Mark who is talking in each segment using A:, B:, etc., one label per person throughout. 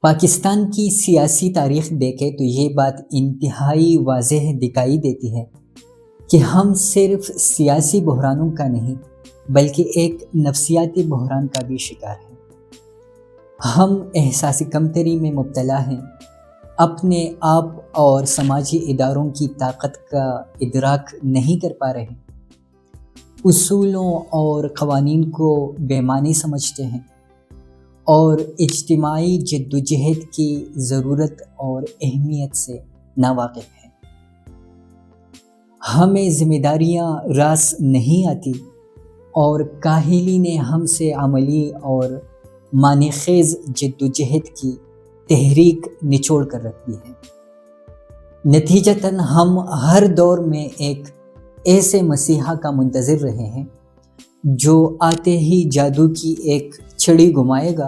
A: پاکستان کی سیاسی تاریخ دیکھیں تو یہ بات انتہائی واضح دکھائی دیتی ہے کہ ہم صرف سیاسی بحرانوں کا نہیں بلکہ ایک نفسیاتی بحران کا بھی شکار ہیں۔ ہم احساسی کمتری میں مبتلا ہیں، اپنے آپ اور سماجی اداروں کی طاقت کا ادراک نہیں کر پا رہے، اصولوں اور قوانین کو بے معنی سمجھتے ہیں اور اجتماعی جدوجہد کی ضرورت اور اہمیت سے ناواقف ہیں۔ ہمیں ذمہ داریاں راس نہیں آتی اور کاہلی نے ہم سے عملی اور معنی خیز جدوجہد کی تحریک نچوڑ کر رکھ دی ہے۔ نتیجتاً ہم ہر دور میں ایک ایسے مسیحا کا منتظر رہے ہیں جو آتے ہی جادو کی ایک چھڑی گھمائے گا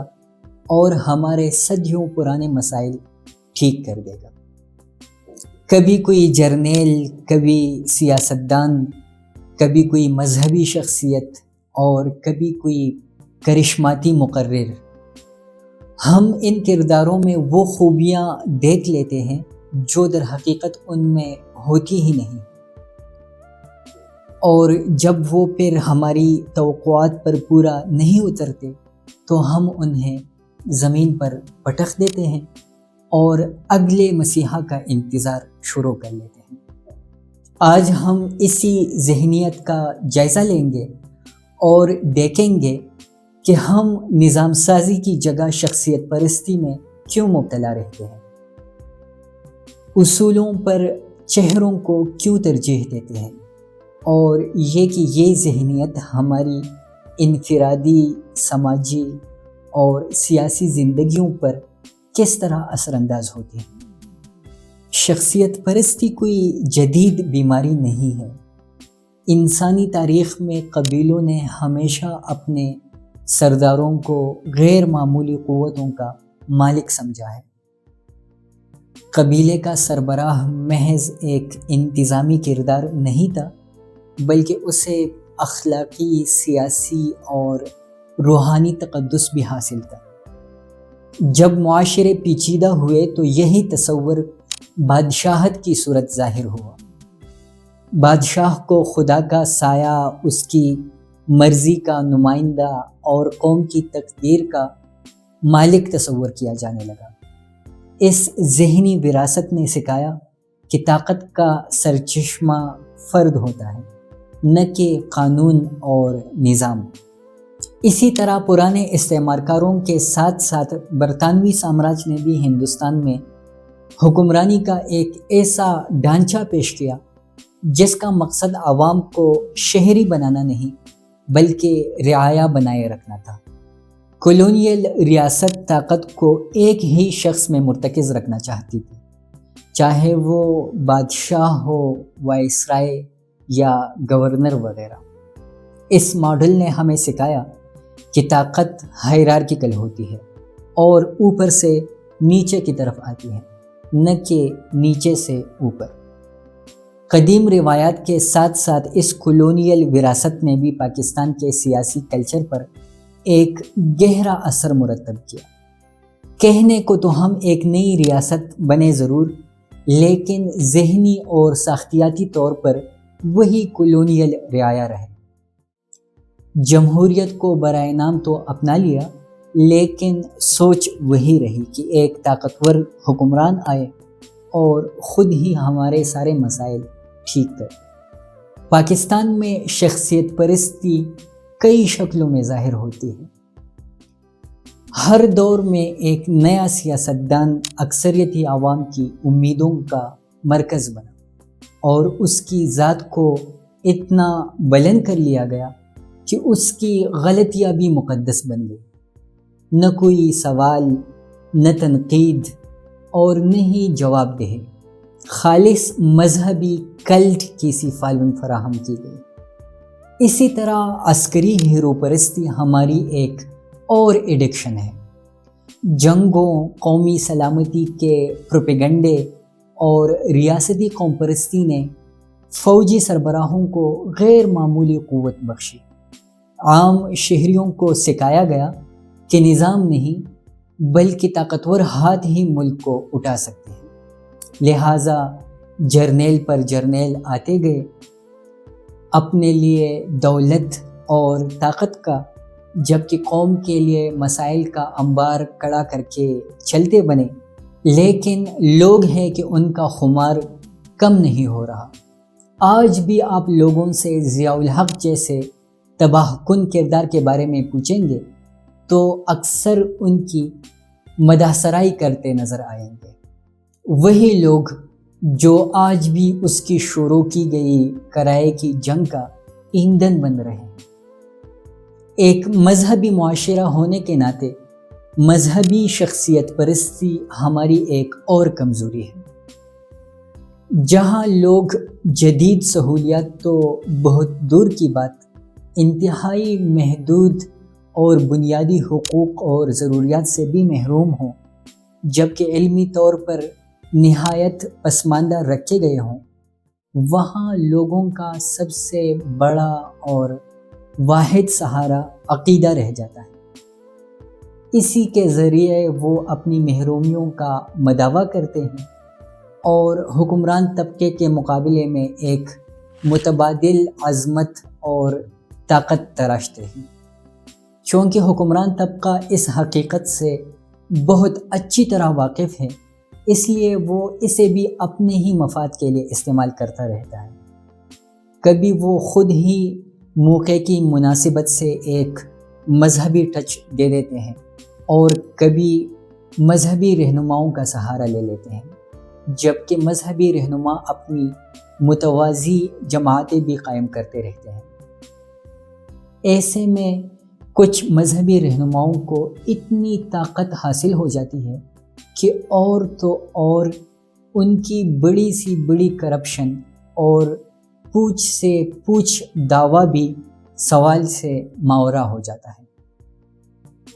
A: اور ہمارے صدیوں پرانے مسائل ٹھیک کر دے گا۔ کبھی کوئی جرنیل، کبھی سیاستدان، کبھی کوئی مذہبی شخصیت اور کبھی کوئی کرشماتی مقرر۔ ہم ان کرداروں میں وہ خوبیاں دیکھ لیتے ہیں جو در حقیقت ان میں ہوتی ہی نہیں، اور جب وہ پھر ہماری توقعات پر پورا نہیں اترتے تو ہم انہیں زمین پر پٹخ دیتے ہیں اور اگلے مسیحا کا انتظار شروع کر لیتے ہیں۔ آج ہم اسی ذہنیت کا جائزہ لیں گے اور دیکھیں گے کہ ہم نظام سازی کی جگہ شخصیت پرستی میں کیوں مبتلا رہتے ہیں، اصولوں پر چہروں کو کیوں ترجیح دیتے ہیں، اور یہ ذہنیت ہماری انفرادی، سماجی اور سیاسی زندگیوں پر کس طرح اثر انداز ہوتی ہے۔ شخصیت پرستی کوئی جدید بیماری نہیں ہے۔ انسانی تاریخ میں قبیلوں نے ہمیشہ اپنے سرداروں کو غیر معمولی قوتوں کا مالک سمجھا ہے۔ قبیلے کا سربراہ محض ایک انتظامی کردار نہیں تھا، بلکہ اسے اخلاقی، سیاسی اور روحانی تقدس بھی حاصل تھا۔ جب معاشرے پیچیدہ ہوئے تو یہی تصور بادشاہت کی صورت ظاہر ہوا۔ بادشاہ کو خدا کا سایہ، اس کی مرضی کا نمائندہ اور قوم کی تقدیر کا مالک تصور کیا جانے لگا۔ اس ذہنی وراثت نے سکھایا کہ طاقت کا سرچشمہ فرد ہوتا ہے، نہ کہ قانون اور نظام۔ اسی طرح پرانے استعمار کاروں کے ساتھ ساتھ برطانوی سامراج نے بھی ہندوستان میں حکمرانی کا ایک ایسا ڈھانچہ پیش کیا جس کا مقصد عوام کو شہری بنانا نہیں بلکہ رعایا بنائے رکھنا تھا۔ کولونیل ریاست طاقت کو ایک ہی شخص میں مرتکز رکھنا چاہتی تھی، چاہے وہ بادشاہ ہو، وائسرائے یا گورنر وغیرہ۔ اس ماڈل نے ہمیں سکھایا کہ طاقت ہائرارکیکل ہوتی ہے اور اوپر سے نیچے کی طرف آتی ہے، نہ کہ نیچے سے اوپر۔ قدیم روایات کے ساتھ ساتھ اس کولونیل وراثت نے بھی پاکستان کے سیاسی کلچر پر ایک گہرا اثر مرتب کیا۔ کہنے کو تو ہم ایک نئی ریاست بنے ضرور، لیکن ذہنی اور ساختیاتی طور پر وہی کولونیل رعایا رہے۔ جمہوریت کو برائے نام تو اپنا لیا، لیکن سوچ وہی رہی کہ ایک طاقتور حکمران آئے اور خود ہی ہمارے سارے مسائل ٹھیک کرے۔ پاکستان میں شخصیت پرستی کئی شکلوں میں ظاہر ہوتی ہے۔ ہر دور میں ایک نیا سیاستدان اکثریتی عوام کی امیدوں کا مرکز بنا اور اس کی ذات کو اتنا بلند کر لیا گیا کہ اس کی غلطیاں بھی مقدس بن گئی۔ نہ کوئی سوال، نہ تنقید اور نہ ہی جواب دہی، خالص مذہبی کلٹ کی سی فالن فراہم کی گئی۔ اسی طرح عسکری ہیرو پرستی ہماری ایک اور ایڈکشن ہے۔ جنگوں، قومی سلامتی کے پروپیگنڈے اور ریاستی قوم پرستی نے فوجی سربراہوں کو غیر معمولی قوت بخشی۔ عام شہریوں کو سکھایا گیا کہ نظام نہیں، بلکہ طاقتور ہاتھ ہی ملک کو اٹھا سکتے ہیں۔ لہٰذا جرنیل پر جرنیل آتے گئے، اپنے لیے دولت اور طاقت کا، جبکہ قوم کے لیے مسائل کا انبار کڑا کر کے چلتے بنے، لیکن لوگ ہیں کہ ان کا خمار کم نہیں ہو رہا۔ آج بھی آپ لوگوں سے ضیاء الحق جیسے تباہ کن کردار کے بارے میں پوچھیں گے تو اکثر ان کی مدح سرائی کرتے نظر آئیں گے۔ وہی لوگ جو آج بھی اس کی شروع کی گئی کرائے کی جنگ کا ایندھن بن رہے ہیں۔ ایک مذہبی معاشرہ ہونے کے ناطے مذہبی شخصیت پرستی ہماری ایک اور کمزوری ہے۔ جہاں لوگ جدید سہولیات تو بہت دور کی بات، انتہائی محدود اور بنیادی حقوق اور ضروریات سے بھی محروم ہوں، جبکہ علمی طور پر نہایت پسماندہ رکھے گئے ہوں، وہاں لوگوں کا سب سے بڑا اور واحد سہارا عقیدہ رہ جاتا ہے۔ اسی کے ذریعے وہ اپنی محرومیوں کا مداوع کرتے ہیں اور حکمران طبقے کے مقابلے میں ایک متبادل عظمت اور طاقت تراشتے ہیں۔ چونکہ حکمران طبقہ اس حقیقت سے بہت اچھی طرح واقف ہے، اس لیے وہ اسے بھی اپنے ہی مفاد کے لیے استعمال کرتا رہتا ہے۔ کبھی وہ خود ہی موقع کی مناسبت سے ایک مذہبی ٹچ دے دیتے ہیں اور کبھی مذہبی رہنماؤں کا سہارا لے لیتے ہیں، جبکہ مذہبی رہنما اپنی متوازی جماعتیں بھی قائم کرتے رہتے ہیں۔ ایسے میں کچھ مذہبی رہنماؤں کو اتنی طاقت حاصل ہو جاتی ہے کہ اور تو اور ان کی بڑی سی بڑی کرپشن اور پوچھ سے پوچھ دعویٰ بھی سوال سے ماورا ہو جاتا ہے۔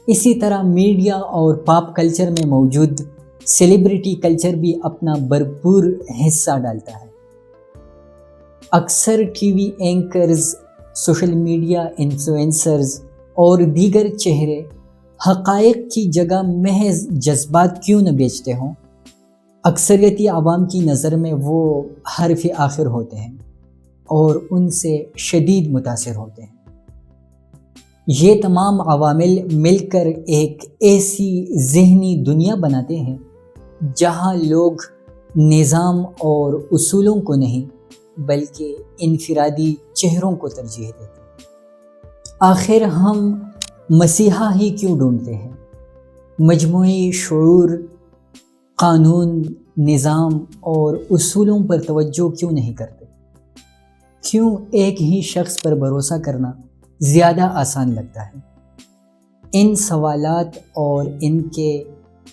A: اسی طرح میڈیا اور پاپ کلچر میں موجود سیلیبریٹی کلچر بھی اپنا بھرپور حصہ ڈالتا ہے۔ اکثر T V anchors, social media influencers اور دیگر چہرے حقائق کی جگہ محض جذبات کیوں نہ بیچتے ہوں، اکثریتی عوام کی نظر میں وہ حرف آخر ہوتے ہیں اور ان سے شدید متاثر ہوتے ہیں۔ یہ تمام عوامل مل کر ایک ایسی ذہنی دنیا بناتے ہیں جہاں لوگ نظام اور اصولوں کو نہیں بلکہ انفرادی چہروں کو ترجیح دیتے ہیں۔ آخر ہم مسیحا ہی کیوں ڈھونڈتے ہیں؟ مجموعی شعور، قانون، نظام اور اصولوں پر توجہ کیوں نہیں کرتے؟ کیوں ایک ہی شخص پر بھروسہ کرنا زیادہ آسان لگتا ہے؟ ان سوالات اور ان کے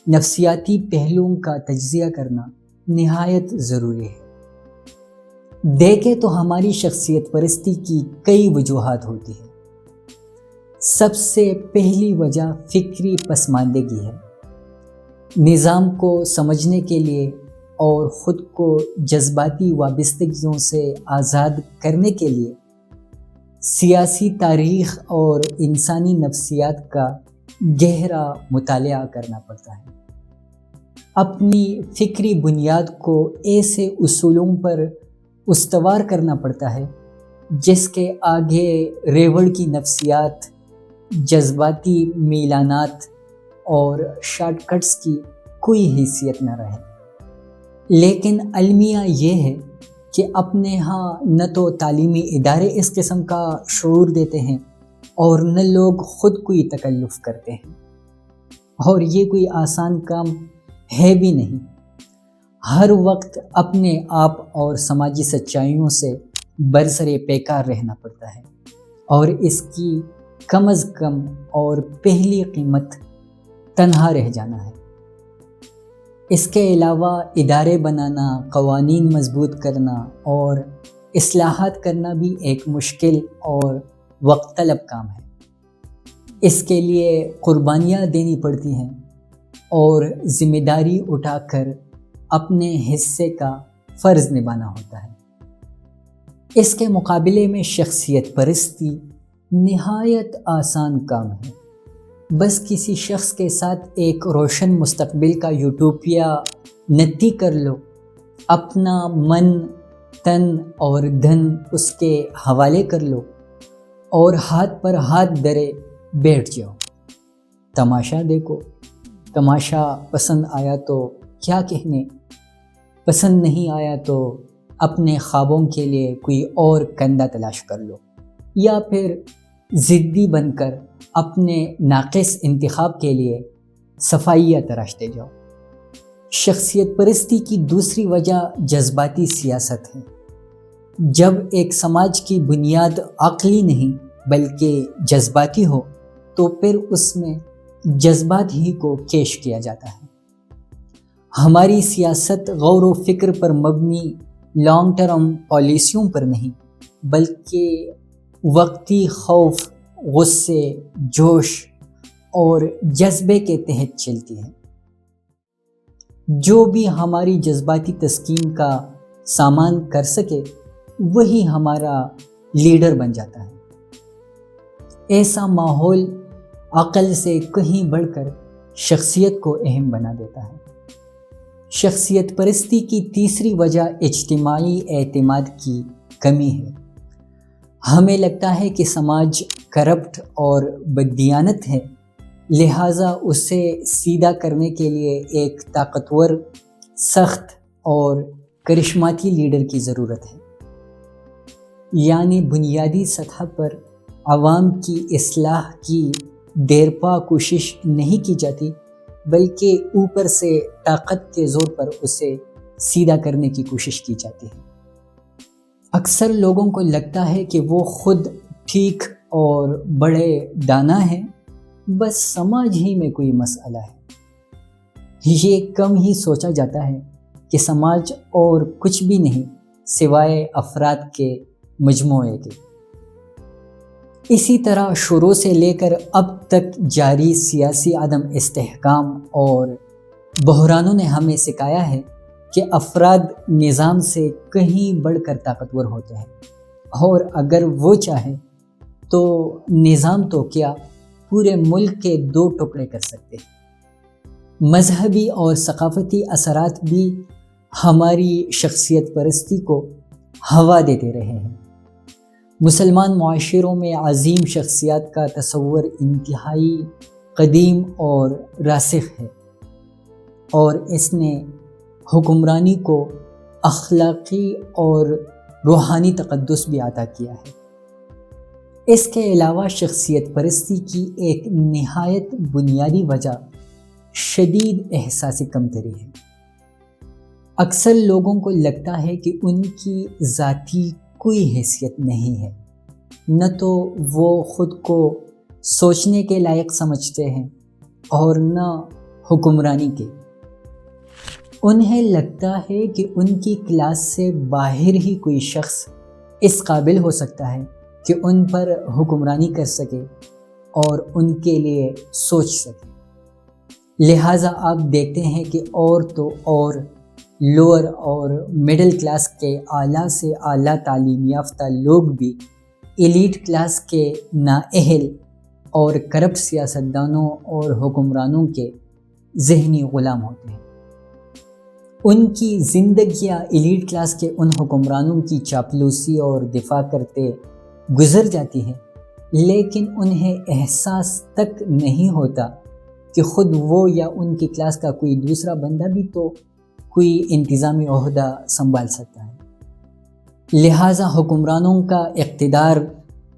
A: نفسیاتی پہلوؤں کا تجزیہ کرنا نہایت ضروری ہے۔ دیکھیں تو ہماری شخصیت پرستی کی کئی وجوہات ہوتی ہیں۔ سب سے پہلی وجہ فکری پسماندگی ہے۔ نظام کو سمجھنے کے لیے اور خود کو جذباتی وابستگیوں سے آزاد کرنے کے لیے سیاسی تاریخ اور انسانی نفسیات کا گہرا مطالعہ کرنا پڑتا ہے۔ اپنی فکری بنیاد کو ایسے اصولوں پر استوار کرنا پڑتا ہے جس کے آگے ریوڑ کی نفسیات، جذباتی میلانات اور شارٹ کٹس کی کوئی حیثیت نہ رہے۔ لیکن المیہ یہ ہے کہ اپنے ہاں نہ تو تعلیمی ادارے اس قسم کا شعور دیتے ہیں اور نہ لوگ خود کوئی تکلف کرتے ہیں، اور یہ کوئی آسان کام ہے بھی نہیں۔ ہر وقت اپنے آپ اور سماجی سچائیوں سے برسر پیکار رہنا پڑتا ہے، اور اس کی کم از کم اور پہلی قیمت تنہا رہ جانا ہے۔ اس کے علاوہ ادارے بنانا، قوانین مضبوط کرنا اور اصلاحات کرنا بھی ایک مشکل اور وقت طلب کام ہے۔ اس کے لیے قربانیاں دینی پڑتی ہیں اور ذمہ داری اٹھا کر اپنے حصے کا فرض نبھانا ہوتا ہے۔ اس کے مقابلے میں شخصیت پرستی نہایت آسان کام ہے۔ بس کسی شخص کے ساتھ ایک روشن مستقبل کا یوٹوپیا نتی کر لو، اپنا من، تن اور دھن اس کے حوالے کر لو اور ہاتھ پر ہاتھ دھرے بیٹھ جاؤ۔ تماشا دیکھو، تماشا پسند آیا تو کیا کہنے، پسند نہیں آیا تو اپنے خوابوں کے لیے کوئی اور کندھا تلاش کر لو، یا پھر ضدی بن کر اپنے ناقص انتخاب کے لیے صفائیاں تراشتے جاؤ۔ شخصیت پرستی کی دوسری وجہ جذباتی سیاست ہے۔ جب ایک سماج کی بنیاد عقلی نہیں بلکہ جذباتی ہو تو پھر اس میں جذبات ہی کو کیش کیا جاتا ہے۔ ہماری سیاست غور و فکر پر مبنی لانگ ٹرم پالیسیوں پر نہیں بلکہ وقتی خوف، غصے، جوش اور جذبے کے تحت چلتی ہے۔ جو بھی ہماری جذباتی تسکین کا سامان کر سکے وہی ہمارا لیڈر بن جاتا ہے۔ ایسا ماحول عقل سے کہیں بڑھ کر شخصیت کو اہم بنا دیتا ہے۔ شخصیت پرستی کی تیسری وجہ اجتماعی اعتماد کی کمی ہے۔ ہمیں لگتا ہے کہ سماج کرپٹ اور بددیانت ہے، لہٰذا اسے سیدھا کرنے کے لیے ایک طاقتور، سخت اور کرشماتی لیڈر کی ضرورت ہے۔ یعنی بنیادی سطح پر عوام کی اصلاح کی دیرپا کوشش نہیں کی جاتی بلکہ اوپر سے طاقت کے زور پر اسے سیدھا کرنے کی کوشش کی جاتی ہے۔ اکثر لوگوں کو لگتا ہے کہ وہ خود ٹھیک اور بڑے دانا ہیں، بس سماج ہی میں کوئی مسئلہ ہے۔ یہ کم ہی سوچا جاتا ہے کہ سماج اور کچھ بھی نہیں سوائے افراد کے مجموعے کے۔ اسی طرح شروع سے لے کر اب تک جاری سیاسی عدم استحکام اور بحرانوں نے ہمیں سکھایا ہے کہ افراد نظام سے کہیں بڑھ کر طاقتور ہوتے ہیں، اور اگر وہ چاہے تو نظام تو کیا پورے ملک کے 2 ٹکڑے کر سکتے ہیں۔ مذہبی اور ثقافتی اثرات بھی ہماری شخصیت پرستی کو ہوا دیتے رہے ہیں۔ مسلمان معاشروں میں عظیم شخصیات کا تصور انتہائی قدیم اور راسخ ہے، اور اس نے حکمرانی کو اخلاقی اور روحانی تقدس بھی عطا کیا ہے۔ اس کے علاوہ شخصیت پرستی کی ایک نہایت بنیادی وجہ شدید احساسی کمتری ہے۔ اکثر لوگوں کو لگتا ہے کہ ان کی ذاتی کوئی حیثیت نہیں ہے، نہ تو وہ خود کو سوچنے کے لائق سمجھتے ہیں اور نہ حکمرانی کے۔ انہیں لگتا ہے کہ ان کی کلاس سے باہر ہی کوئی شخص اس قابل ہو سکتا ہے کہ ان پر حکمرانی کر سکے اور ان کے لیے سوچ سکے۔ لہٰذا آپ دیکھتے ہیں کہ اور تو اور لوور اور مڈل کلاس کے اعلیٰ سے اعلیٰ تعلیم یافتہ لوگ بھی ایلیٹ کلاس کے نااہل اور کرپٹ سیاستدانوں اور حکمرانوں کے ذہنی غلام ہوتے ہیں۔ ان کی زندگیاں ایلیٹ کلاس کے ان حکمرانوں کی چاپلوسی اور دفاع کرتے گزر جاتی ہیں، لیکن انہیں احساس تک نہیں ہوتا کہ خود وہ یا ان کی کلاس کا کوئی دوسرا بندہ بھی تو کوئی انتظامی عہدہ سنبھال سکتا ہے۔ لہٰذا حکمرانوں کا اقتدار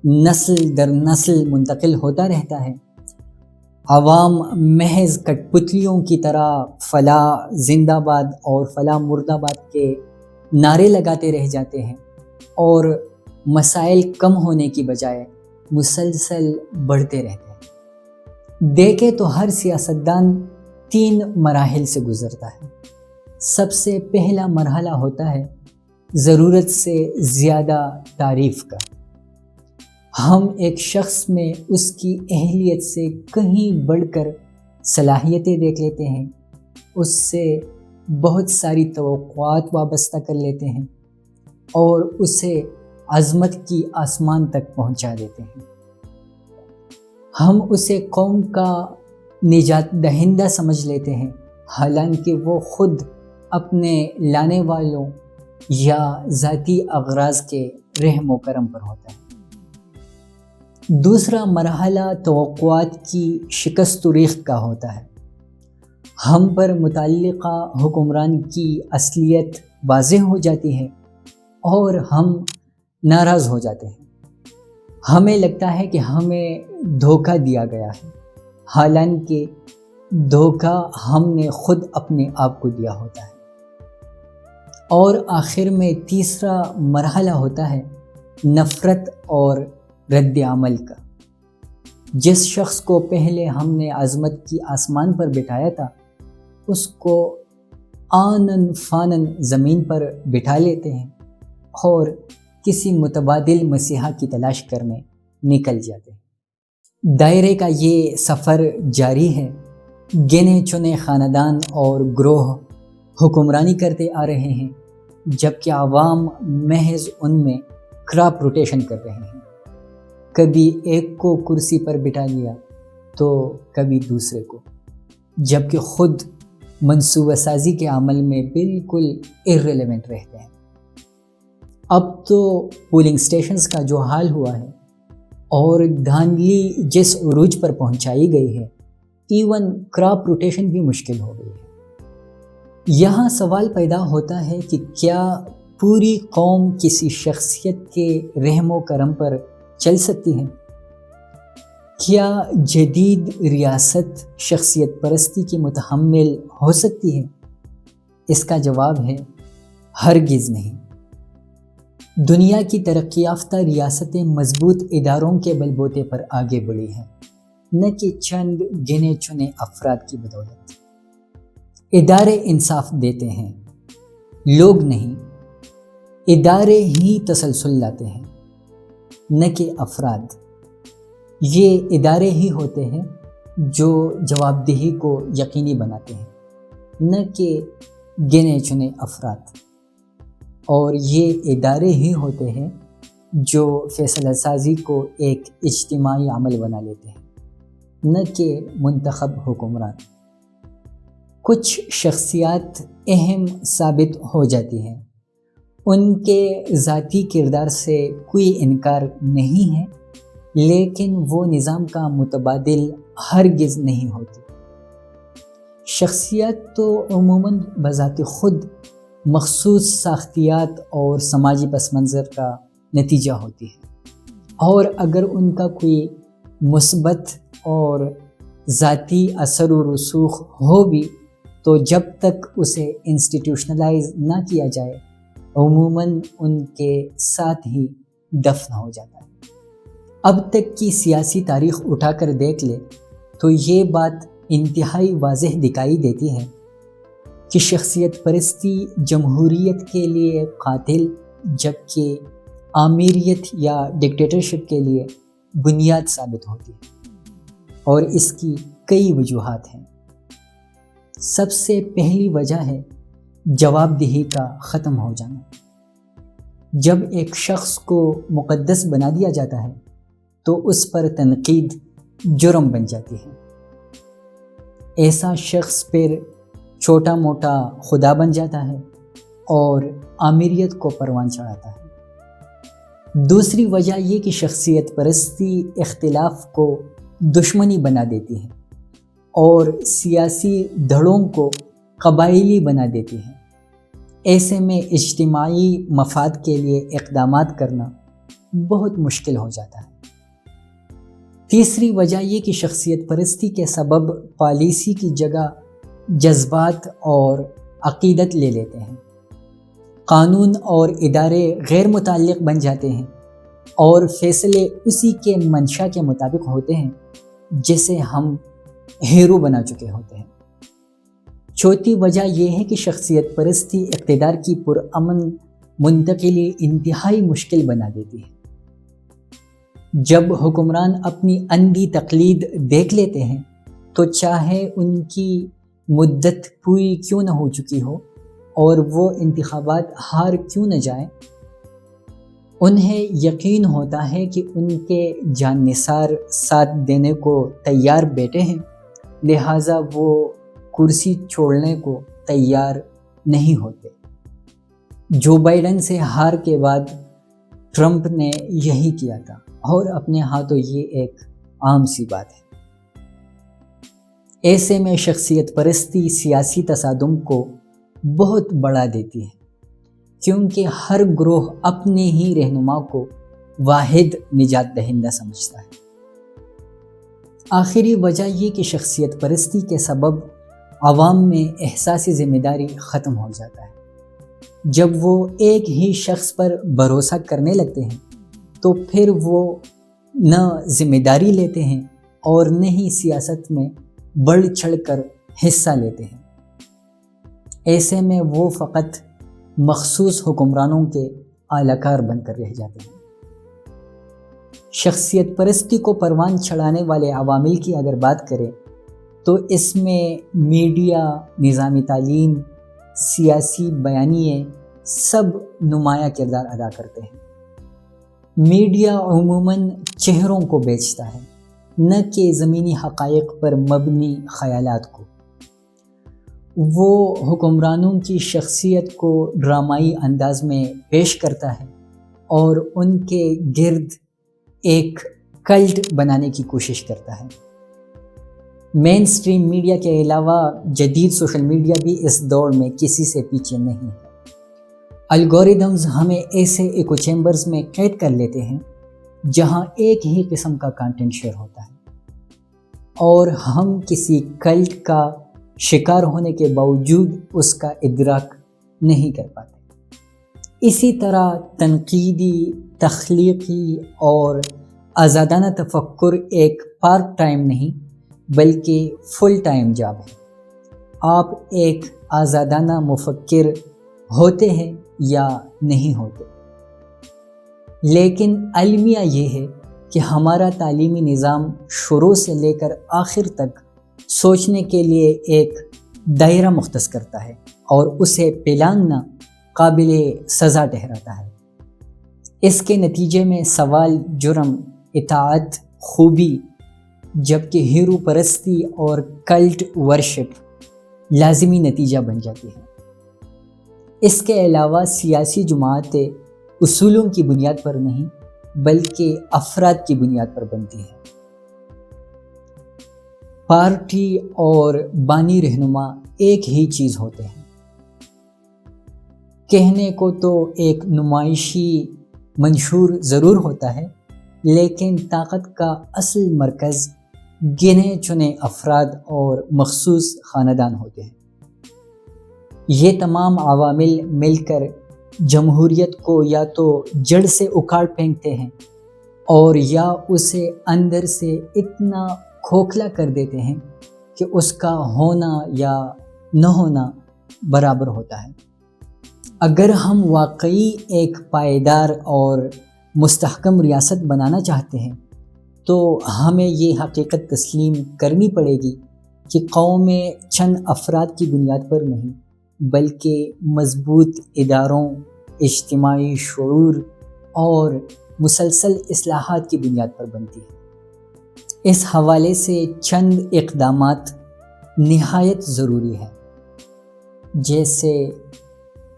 A: نسل در نسل منتقل ہوتا رہتا ہے۔ عوام محض کٹ پتلیوں کی طرح فلاح زندہ باد اور فلاح مردہ باد کے نعرے لگاتے رہ جاتے ہیں، اور مسائل کم ہونے کی بجائے مسلسل بڑھتے رہتے ہیں۔ دیکھیں تو ہر سیاستدان 3 مراحل سے گزرتا ہے۔ سب سے پہلا مرحلہ ہوتا ہے ضرورت سے زیادہ تعریف کا۔ ہم ایک شخص میں اس کی اہلیت سے کہیں بڑھ کر صلاحیتیں دیکھ لیتے ہیں، اس سے بہت ساری توقعات وابستہ کر لیتے ہیں اور اسے عظمت کی آسمان تک پہنچا دیتے ہیں۔ ہم اسے قوم کا نجات دہندہ سمجھ لیتے ہیں، حالانکہ وہ خود اپنے لانے والوں یا ذاتی اغراض کے رحم و کرم پر ہوتا ہے۔ دوسرا مرحلہ توقعات کی شکست و ریخت کا ہوتا ہے۔ ہم پر متعلقہ حکمران کی اصلیت واضح ہو جاتی ہے اور ہم ناراض ہو جاتے ہیں۔ ہمیں لگتا ہے کہ ہمیں دھوکہ دیا گیا ہے، حالانکہ دھوکہ ہم نے خود اپنے آپ کو دیا ہوتا ہے۔ اور آخر میں تیسرا مرحلہ ہوتا ہے نفرت اور رد عمل کا۔ جس شخص کو پہلے ہم نے عظمت کی آسمان پر بٹھایا تھا، اس کو آنن فانن زمین پر بٹھا لیتے ہیں اور کسی متبادل مسیحا کی تلاش کرنے نکل جاتے ہیں۔ دائرے کا یہ سفر جاری ہے۔ گنے چنے خاندان اور گروہ حکمرانی کرتے آ رہے ہیں، جبکہ عوام محض ان میں کراپ روٹیشن کر رہے ہیں۔ کبھی ایک کو کرسی پر بٹھا لیا تو کبھی دوسرے کو، جبکہ خود منصوبہ سازی کے عمل میں بالکل irrelevant رہتے ہیں۔ اب تو پولنگ سٹیشنز کا جو حال ہوا ہے اور دھاندلی جس عروج پر پہنچائی گئی ہے، ایون کراپ روٹیشن بھی مشکل ہو گئی ہے۔ یہاں سوال پیدا ہوتا ہے کہ کیا پوری قوم کسی شخصیت کے رحم و کرم پر چل سکتی ہے؟ کیا جدید ریاست شخصیت پرستی کی متحمل ہو سکتی ہے؟ اس کا جواب ہے ہرگز نہیں۔ دنیا کی ترقی یافتہ ریاستیں مضبوط اداروں کے بل بوتے پر آگے بڑھی ہیں، نہ کہ چند گنے چنے افراد کی بدولت۔ ادارے انصاف دیتے ہیں، لوگ نہیں۔ ادارے ہی تسلسل لاتے ہیں، نہ کہ افراد۔ یہ ادارے ہی ہوتے ہیں جو جواب دہی کو یقینی بناتے ہیں، نہ کہ گنے چنے افراد۔ اور یہ ادارے ہی ہوتے ہیں جو فیصلہ سازی کو ایک اجتماعی عمل بنا لیتے ہیں، نہ کہ منتخب حکمران۔ کچھ شخصیات اہم ثابت ہو جاتی ہیں، ان کے ذاتی کردار سے کوئی انکار نہیں ہے، لیکن وہ نظام کا متبادل ہرگز نہیں ہوتی۔ شخصیات تو عموماً بذات خود مخصوص ساختیات اور سماجی پس منظر کا نتیجہ ہوتی ہے، اور اگر ان کا کوئی مثبت اور ذاتی اثر و رسوخ ہو بھی تو جب تک اسے انسٹیٹیوشنلائز نہ کیا جائے عموماً ان کے ساتھ ہی دفن ہو جاتا ہے۔ اب تک کی سیاسی تاریخ اٹھا کر دیکھ لے تو یہ بات انتہائی واضح دکھائی دیتی ہے کہ شخصیت پرستی جمہوریت کے لیے قاتل، جبکہ آمیریت یا ڈکٹیٹرشپ کے لیے بنیاد ثابت ہوتی ہے، اور اس کی کئی وجوہات ہیں۔ سب سے پہلی وجہ ہے جواب دہی کا ختم ہو جانا۔ جب ایک شخص کو مقدس بنا دیا جاتا ہے تو اس پر تنقید جرم بن جاتی ہے۔ ایسا شخص پھر چھوٹا موٹا خدا بن جاتا ہے اور آمیریت کو پروان چڑھاتا ہے۔ دوسری وجہ یہ کہ شخصیت پرستی اختلاف کو دشمنی بنا دیتی ہے اور سیاسی دھڑوں کو قبائلی بنا دیتی ہے۔ ایسے میں اجتماعی مفاد کے لیے اقدامات کرنا بہت مشکل ہو جاتا ہے۔ تیسری وجہ یہ کہ شخصیت پرستی کے سبب پالیسی کی جگہ جذبات اور عقیدت لے لیتے ہیں۔ قانون اور ادارے غیر متعلق بن جاتے ہیں اور فیصلے اسی کے منشا کے مطابق ہوتے ہیں جسے ہم ہیرو بنا چکے ہوتے ہیں۔ چوتھی وجہ یہ ہے کہ شخصیت پرستی اقتدار کی پرامن منتقلی انتہائی مشکل بنا دیتی ہے۔ جب حکمران اپنی اندھی تقلید دیکھ لیتے ہیں تو چاہے ان کی مدت پوری کیوں نہ ہو چکی ہو اور وہ انتخابات ہار کیوں نہ جائیں، انہیں یقین ہوتا ہے کہ ان کے جان نثار ساتھ دینے کو تیار بیٹے ہیں، لہٰذا وہ کرسی چھوڑنے کو تیار نہیں ہوتے۔ جو بائیڈن سے ہار کے بعد ٹرمپ نے یہی کیا تھا، اور اپنے ہاتھوں یہ ایک عام سی بات ہے۔ ایسے میں شخصیت پرستی سیاسی تصادم کو بہت بڑھا دیتی ہے، کیونکہ ہر گروہ اپنے ہی رہنما کو واحد نجات دہندہ سمجھتا ہے۔ آخری وجہ یہ کہ شخصیت پرستی کے سبب عوام میں احساس ذمہ داری ختم ہو جاتا ہے۔ جب وہ ایک ہی شخص پر بھروسہ کرنے لگتے ہیں تو پھر وہ نہ ذمہ داری لیتے ہیں اور نہ ہی سیاست میں بڑھ چڑھ کر حصہ لیتے ہیں۔ ایسے میں وہ فقط مخصوص حکمرانوں کے اعلی کار بن کر رہ جاتے ہیں۔ شخصیت پرستی کو پروان چڑھانے والے عوامل کی اگر بات کریں تو اس میں میڈیا، نظامی تعلیم، سیاسی بیانیے سب نمایاں کردار ادا کرتے ہیں۔ میڈیا عموماً چہروں کو بیچتا ہے، نہ کہ زمینی حقائق پر مبنی خیالات کو۔ وہ حکمرانوں کی شخصیت کو ڈرامائی انداز میں پیش کرتا ہے اور ان کے گرد ایک کلٹ بنانے کی کوشش کرتا ہے۔ مین سٹریم میڈیا کے علاوہ جدید سوشل میڈیا بھی اس دوڑ میں کسی سے پیچھے نہیں ہے۔ الگوریدمز ہمیں ایسے ایکو چیمبرز میں قید کر لیتے ہیں جہاں ایک ہی قسم کا کانٹینٹ شیئر ہوتا ہے، اور ہم کسی کلٹ کا شکار ہونے کے باوجود اس کا ادراک نہیں کر پاتے۔ اسی طرح تنقیدی، تخلیقی اور آزادانہ تفکر ایک پارٹ ٹائم نہیں بلکہ فل ٹائم جاب ہے۔ آپ ایک آزادانہ مفکر ہوتے ہیں یا نہیں ہوتے، لیکن المیہ یہ ہے کہ ہمارا تعلیمی نظام شروع سے لے کر آخر تک سوچنے کے لیے ایک دائرہ مختص کرتا ہے اور اسے پلانگنا قابل سزا ٹھہراتا ہے۔ اس کے نتیجے میں سوال، جرم، اطاعت، خوبی، جبکہ ہیرو پرستی اور کلٹ ورشپ لازمی نتیجہ بن جاتی ہے۔ اس کے علاوہ سیاسی جماعتیں اصولوں کی بنیاد پر نہیں بلکہ افراد کی بنیاد پر بنتی ہیں۔ پارٹی اور بانی رہنما ایک ہی چیز ہوتے ہیں۔ کہنے کو تو ایک نمائشی منشور ضرور ہوتا ہے، لیکن طاقت کا اصل مرکز گنے چنے افراد اور مخصوص خاندان ہوتے ہیں۔ یہ تمام عوامل مل کر جمہوریت کو یا تو جڑ سے اکھاڑ پھینکتے ہیں اور یا اسے اندر سے اتنا کھوکھلا کر دیتے ہیں کہ اس کا ہونا یا نہ ہونا برابر ہوتا ہے۔ اگر ہم واقعی ایک پائیدار اور مستحکم ریاست بنانا چاہتے ہیں تو ہمیں یہ حقیقت تسلیم کرنی پڑے گی کہ قومیں چند افراد کی بنیاد پر نہیں بلکہ مضبوط اداروں، اجتماعی شعور اور مسلسل اصلاحات کی بنیاد پر بنتی ہے۔ اس حوالے سے چند اقدامات نہایت ضروری ہیں، جیسے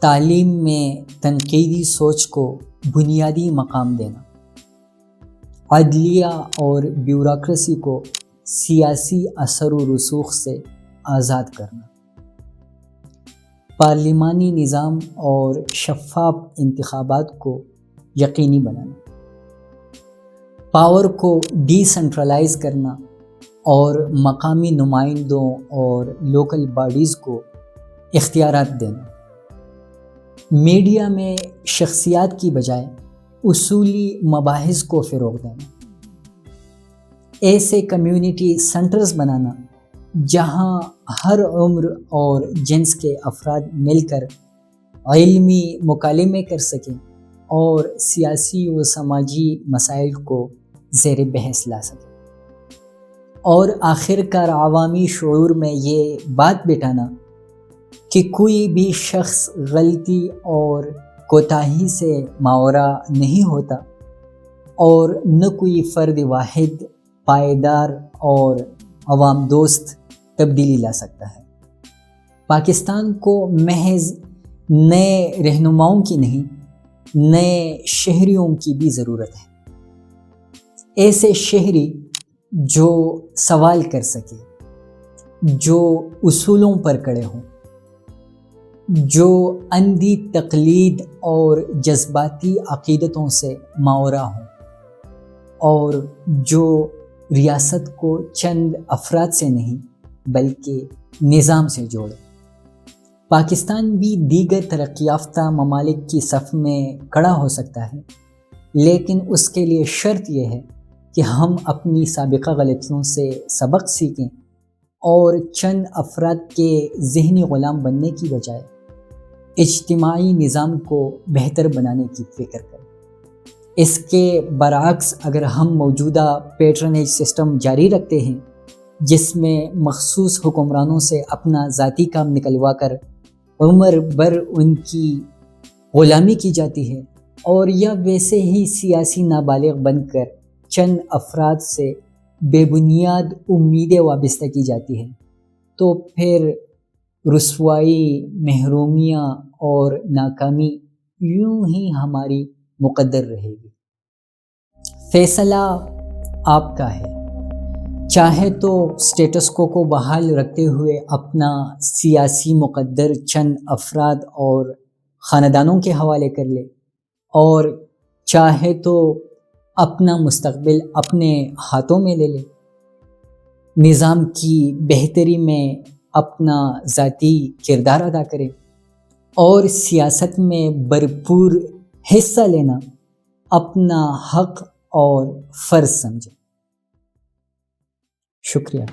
A: تعلیم میں تنقیدی سوچ کو بنیادی مقام دینا، عدلیہ اور بیوروکریسی کو سیاسی اثر و رسوخ سے آزاد کرنا، پارلیمانی نظام اور شفاف انتخابات کو یقینی بنانا، پاور کو ڈی سینٹرلائز کرنا اور مقامی نمائندوں اور لوکل باڈیز کو اختیارات دینا، میڈیا میں شخصیات کی بجائے اصولی مباحث کو فروغ دینا، ایسے کمیونٹی سینٹرز بنانا جہاں ہر عمر اور جنس کے افراد مل کر علمی مکالمے کر سکیں اور سیاسی و سماجی مسائل کو زیر بحث لا سکیں، اور آخر کار عوامی شعور میں یہ بات بٹھانا کہ کوئی بھی شخص غلطی اور کوتاہی سے ماورا نہیں ہوتا اور نہ کوئی فرد واحد پائیدار اور عوام دوست تبدیلی لا سکتا ہے۔ پاکستان کو محض نئے رہنماؤں کی نہیں، نئے شہریوں کی بھی ضرورت ہے۔ ایسے شہری جو سوال کر سکے، جو اصولوں پر کھڑے ہوں، جو اندھی تقلید اور جذباتی عقیدتوں سے ماورا ہوں، اور جو ریاست کو چند افراد سے نہیں بلکہ نظام سے جوڑے۔ پاکستان بھی دیگر ترقی یافتہ ممالک کی صف میں کھڑا ہو سکتا ہے، لیکن اس کے لیے شرط یہ ہے کہ ہم اپنی سابقہ غلطیوں سے سبق سیکھیں اور چند افراد کے ذہنی غلام بننے کی بجائے اجتماعی نظام کو بہتر بنانے کی فکر کریں۔ اس کے برعکس اگر ہم موجودہ پیٹرنیج سسٹم جاری رکھتے ہیں، جس میں مخصوص حکمرانوں سے اپنا ذاتی کام نکلوا کر عمر بھر ان کی غلامی کی جاتی ہے، اور یا ویسے ہی سیاسی نابالغ بن کر چند افراد سے بے بنیاد امیدیں وابستہ کی جاتی ہیں، تو پھر رسوائی، محرومیاں اور ناکامی یوں ہی ہماری مقدر رہے گی۔ فیصلہ آپ کا ہے۔ چاہے تو سٹیٹس کو بحال رکھتے ہوئے اپنا سیاسی مقدر چند افراد اور خاندانوں کے حوالے کر لے، اور چاہے تو اپنا مستقبل اپنے ہاتھوں میں لے لے، نظام کی بہتری میں اپنا ذاتی کردار ادا کرے اور سیاست میں بھرپور حصہ لینا اپنا حق اور فرض سمجھے۔ شکریہ۔